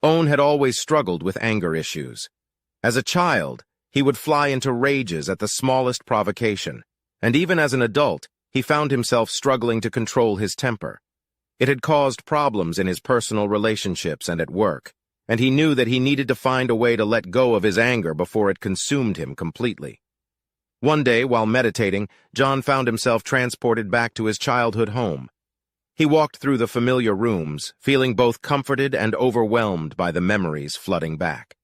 Owen had always struggled with anger issues. As a child, he would fly into rages at the smallest provocation, and even as an adult, he found himself struggling to control his temper. It had caused problems in his personal relationships and at work, and he knew that he needed to find a way to let go of his anger before it consumed him completely. One day, while meditating, John found himself transported back to his childhood home. He walked through the familiar rooms, feeling both comforted and overwhelmed by the memories flooding back.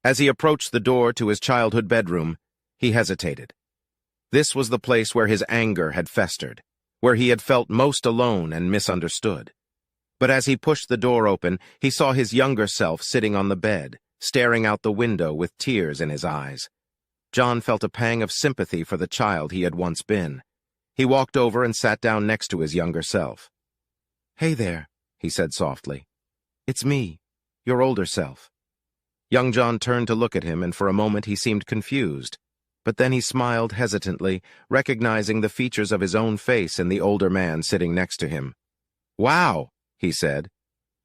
As he approached the door to his childhood bedroom, he hesitated. This was the place where his anger had festered, where he had felt most alone and misunderstood. But as he pushed the door open, he saw his younger self sitting on the bed, staring out the window with tears in his eyes. John felt a pang of sympathy for the child he had once been. He walked over and sat down next to his younger self. "Hey there," he said softly. "It's me, your older self." Young John turned to look at him, and for a moment he seemed confused. But then he smiled hesitantly, recognizing the features of his own face in the older man sitting next to him. "Wow," he said.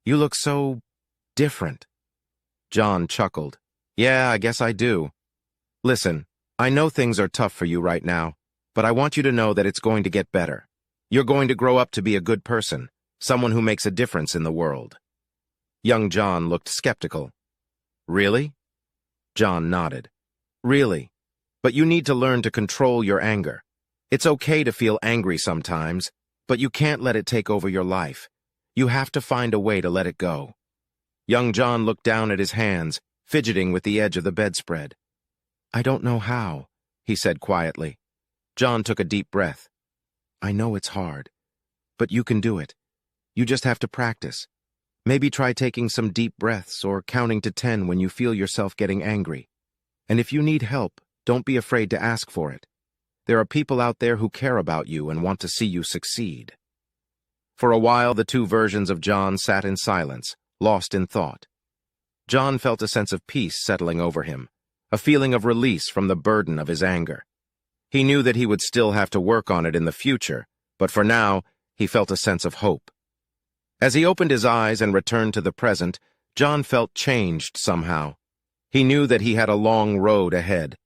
"You look so different." John chuckled. "Yeah, I guess I do. Listen, I know things are tough for you right now, but I want you to know that it's going to get better. You're going to grow up to be a good person, someone who makes a difference in the world." Young John looked skeptical. "Really?" John nodded. "Really. But you need to learn to control your anger. It's okay to feel angry sometimes, but you can't let it take over your life. You have to find a way to let it go." Young John looked down at his hands, fidgeting with the edge of the bedspread. "I don't know how," he said quietly. John took a deep breath. "I know it's hard, but you can do it. You just have to practice. Maybe try taking some deep breaths or counting to 10 when you feel yourself getting angry. And if you need help, don't be afraid to ask for it. There are people out there who care about you and want to see you succeed." For a while, the two versions of John sat in silence, lost in thought. John felt a sense of peace settling over him, a feeling of release from the burden of his anger. He knew that he would still have to work on it in the future, but for now, he felt a sense of hope. As he opened his eyes and returned to the present, John felt changed somehow. He knew that he had a long road ahead,